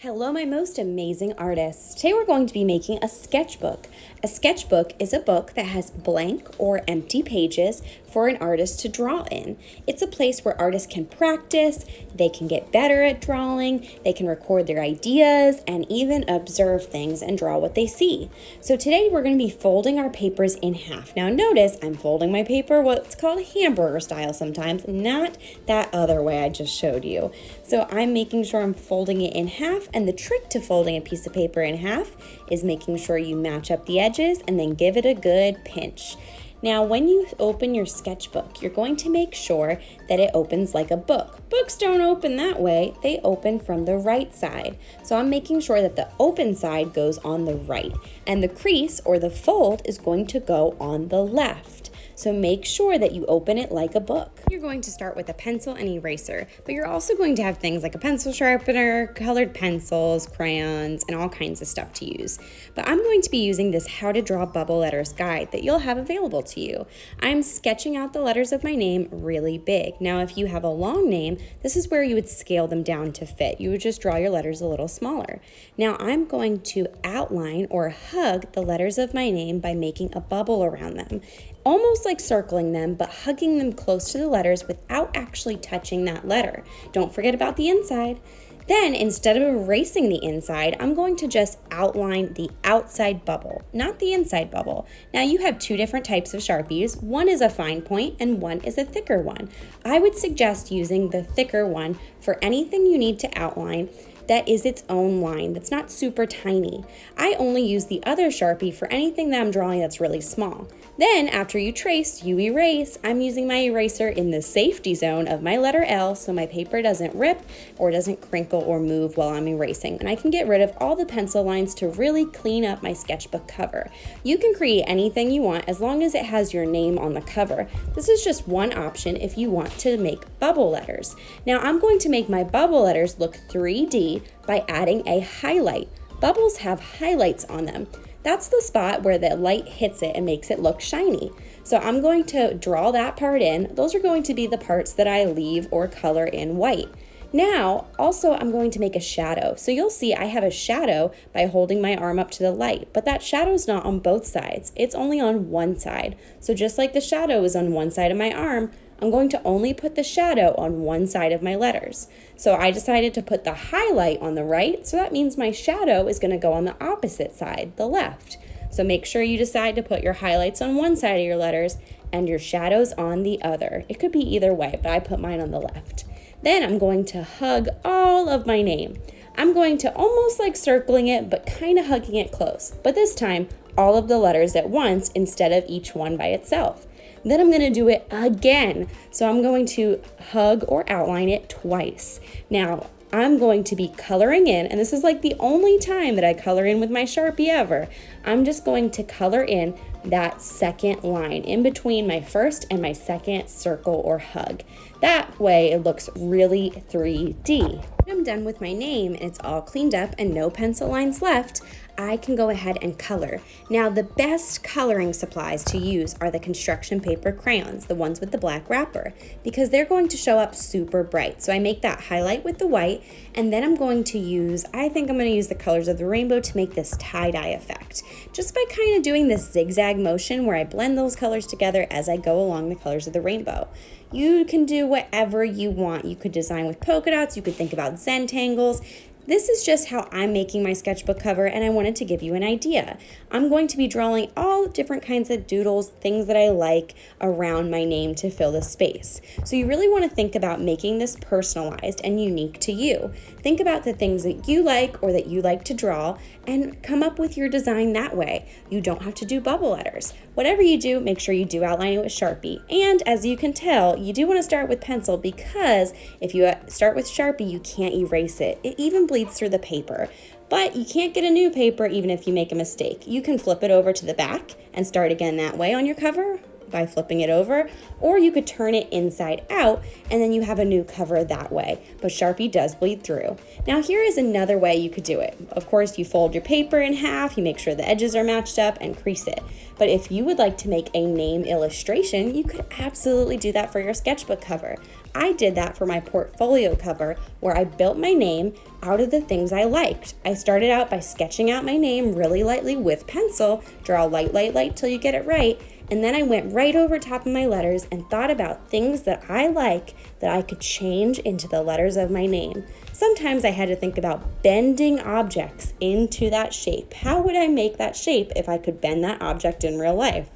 Hello, my most amazing artists. Today we're going to be making a sketchbook. A sketchbook is a book that has blank or empty pages for an artist to draw in. It's a place where artists can practice, they can get better at drawing, they can record their ideas, and even observe things and draw what they see. So today we're going to be folding our papers in half. Now notice I'm folding my paper what's called hamburger style sometimes, not that other way I just showed you. So I'm making sure I'm folding it in half, and the trick to folding a piece of paper in half is making sure you match up the edges and then give it a good pinch. Now, when you open your sketchbook, you're going to make sure that it opens like a book. Books don't open that way, they open from the right side. So I'm making sure that the open side goes on the right, and the crease or the fold is going to go on the left. So make sure that you open it like a book. You're going to start with a pencil and eraser, but you're also going to have things like a pencil sharpener, colored pencils, crayons, and all kinds of stuff to use. But I'm going to be using this How to Draw Bubble Letters guide that you'll have available to you. I'm sketching out the letters of my name really big. Now, if you have a long name, this is where you would scale them down to fit. You would just draw your letters a little smaller. Now, I'm going to outline or hug the letters of my name by making a bubble around them. Almost like circling them, but hugging them close to the letters without actually touching that letter. Don't forget about the inside. Then, instead of erasing the inside, I'm going to just outline the outside bubble, not the inside bubble. Now, you have two different types of Sharpies. One is a fine point and one is a thicker one. I would suggest using the thicker one for anything you need to outline that is its own line, that's not super tiny. I only use the other Sharpie for anything that I'm drawing that's really small. Then, after you trace, you erase. I'm using my eraser in the safety zone of my letter L so my paper doesn't rip or doesn't crinkle or move while I'm erasing. And I can get rid of all the pencil lines to really clean up my sketchbook cover. You can create anything you want as long as it has your name on the cover. This is just one option if you want to make bubble letters. Now, I'm going to make my bubble letters look 3D by adding a highlight. Bubbles have highlights on them. That's the spot where the light hits it and makes it look shiny. So I'm going to draw that part in. Those are going to be the parts that I leave or color in white. Now, also I'm going to make a shadow. So you'll see I have a shadow by holding my arm up to the light, but that shadow's not on both sides. It's only on one side. So just like the shadow is on one side of my arm, I'm going to only put the shadow on one side of my letters. So I decided to put the highlight on the right, so that means my shadow is going to go on the opposite side, the left. So make sure you decide to put your highlights on one side of your letters and your shadows on the other. It could be either way, but I put mine on the left. Then I'm going to hug all of my name. I'm going to almost like circling it, but kind of hugging it close. But this time, all of the letters at once instead of each one by itself. Then I'm going to do it again. So I'm going to hug or outline it twice. Now, I'm going to be coloring in, and this is like the only time that I color in with my Sharpie ever. I'm just going to color in that second line in between my first and my second circle or hug. That way it looks really 3D. When I'm done with my name and it's all cleaned up and no pencil lines left, I can go ahead and color. Now, the best coloring supplies to use are the construction paper crayons, the ones with the black wrapper, because they're going to show up super bright. So I make that highlight with the white, and then I'm going to use, I think I'm going to use the colors of the rainbow to make this tie-dye effect. Just by kind of doing this zigzag motion where I blend those colors together as I go along the colors of the rainbow. You can do whatever you want. You could design with polka dots, you could think about Zentangles. This is just how I'm making my sketchbook cover, and I wanted to give you an idea. I'm going to be drawing all different kinds of doodles, things that I like around my name to fill the space. So you really want to think about making this personalized and unique to you. Think about the things that you like or that you like to draw and come up with your design that way. You don't have to do bubble letters. Whatever you do, make sure you do outline it with Sharpie. And as you can tell, you do want to start with pencil because if you start with Sharpie, you can't erase it. It even bleeds through the paper. But you can't get a new paper even if you make a mistake. You can flip it over to the back and start again that way on your cover, by flipping it over, or you could turn it inside out and then you have a new cover that way. But Sharpie does bleed through. Now here is another way you could do it. Of course, you fold your paper in half, you make sure the edges are matched up and crease it. But if you would like to make a name illustration, you could absolutely do that for your sketchbook cover. I did that for my portfolio cover where I built my name out of the things I liked. I started out by sketching out my name really lightly with pencil, draw light till you get it right, and then I went right over top of my letters and thought about things that I like that I could change into the letters of my name. Sometimes I had to think about bending objects into that shape. How would I make that shape if I could bend that object in real life?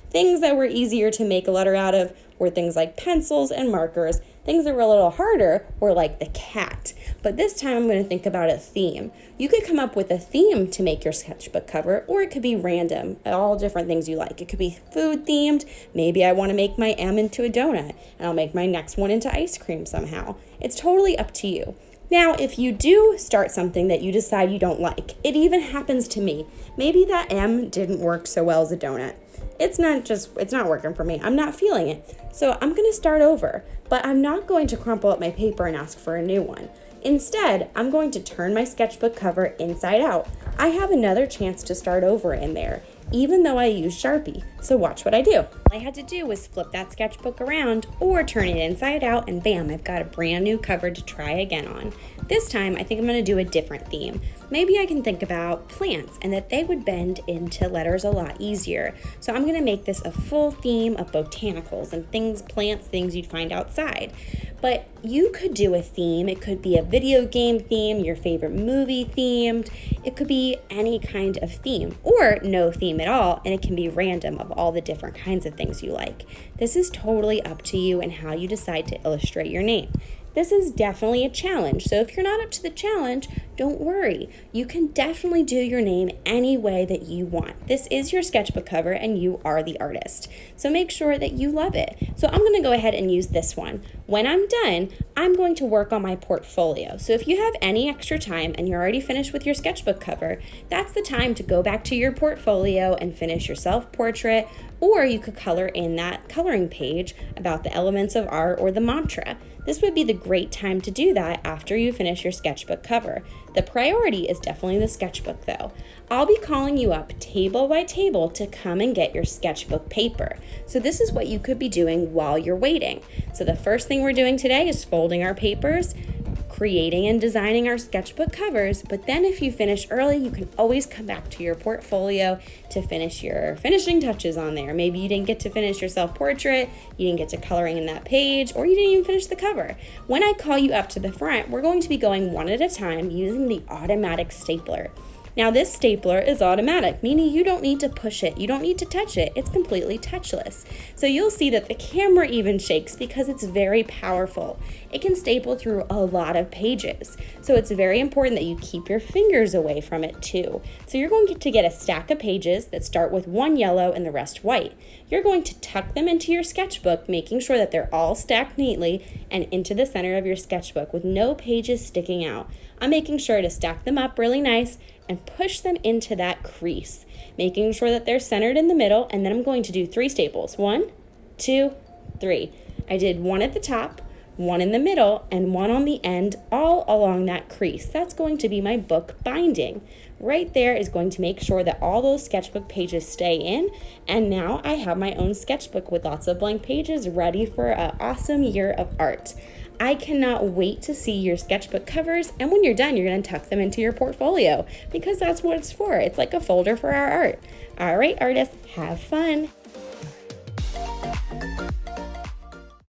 Things that were easier to make a letter out of were things like pencils and markers. Things that were a little harder were like the cat. But this time I'm going to think about a theme. You could come up with a theme to make your sketchbook cover, or it could be random, all different things you like. It could be food themed. Maybe I want to make my M into a donut, and I'll make my next one into ice cream somehow. It's totally up to you. Now, if you do start something that you decide you don't like, it even happens to me. Maybe that M didn't work so well as a donut. It's not working for me. I'm not feeling it. So I'm going to start over, but I'm not going to crumple up my paper and ask for a new one. Instead, I'm going to turn my sketchbook cover inside out. I have another chance to start over in there, even though I use Sharpie. So watch what I do. All I had to do was flip that sketchbook around or turn it inside out, and bam, I've got a brand new cover to try again on. This time, I think I'm going to do a different theme. Maybe I can think about plants and that they would bend into letters a lot easier. So I'm going to make this a full theme of botanicals and things, plants, things you'd find outside. But you could do a theme. It could be a video game theme, your favorite movie themed. It could be any kind of theme or no theme at all, and it can be random of all the different kinds of things you like. This is totally up to you and how you decide to illustrate your name. This is definitely a challenge, so if you're not up to the challenge, don't worry. You can definitely do your name any way that you want. This is your sketchbook cover and you are the artist. So make sure that you love it. So I'm going to go ahead and use this one. When I'm done, I'm going to work on my portfolio. So if you have any extra time and you're already finished with your sketchbook cover, that's the time to go back to your portfolio and finish your self-portrait, or you could color in that coloring page about the elements of art or the mantra. This would be the great time to do that after you finish your sketchbook cover. The priority is definitely the sketchbook though. I'll be calling you up table by table to come and get your sketchbook paper. So this is what you could be doing while you're waiting. So the first thing we're doing today is folding our papers, creating and designing our sketchbook covers, but then if you finish early, you can always come back to your portfolio to finish your finishing touches on there. Maybe you didn't get to finish your self-portrait, you didn't get to coloring in that page, or you didn't even finish the cover. When I call you up to the front, we're going to be going one at a time using the automatic stapler. Now this stapler is automatic, meaning you don't need to push it, you don't need to touch it, it's completely touchless. So you'll see that the camera even shakes because it's very powerful. It can staple through a lot of pages. So it's very important that you keep your fingers away from it too. So you're going to get a stack of pages that start with one yellow and the rest white. You're going to tuck them into your sketchbook, making sure that they're all stacked neatly and into the center of your sketchbook with no pages sticking out. I'm making sure to stack them up really nice and push them into that crease, making sure that they're centered in the middle, and then I'm going to do 3 staples. 1, 2, 3. I did one at the top, one in the middle, and one on the end, all along that crease. That's going to be my book binding. Right there is going to make sure that all those sketchbook pages stay in, and now I have my own sketchbook with lots of blank pages ready for an awesome year of art. I cannot wait to see your sketchbook covers, and when you're done, you're going to tuck them into your portfolio because that's what it's for. It's like a folder for our art. All right, artists, have fun.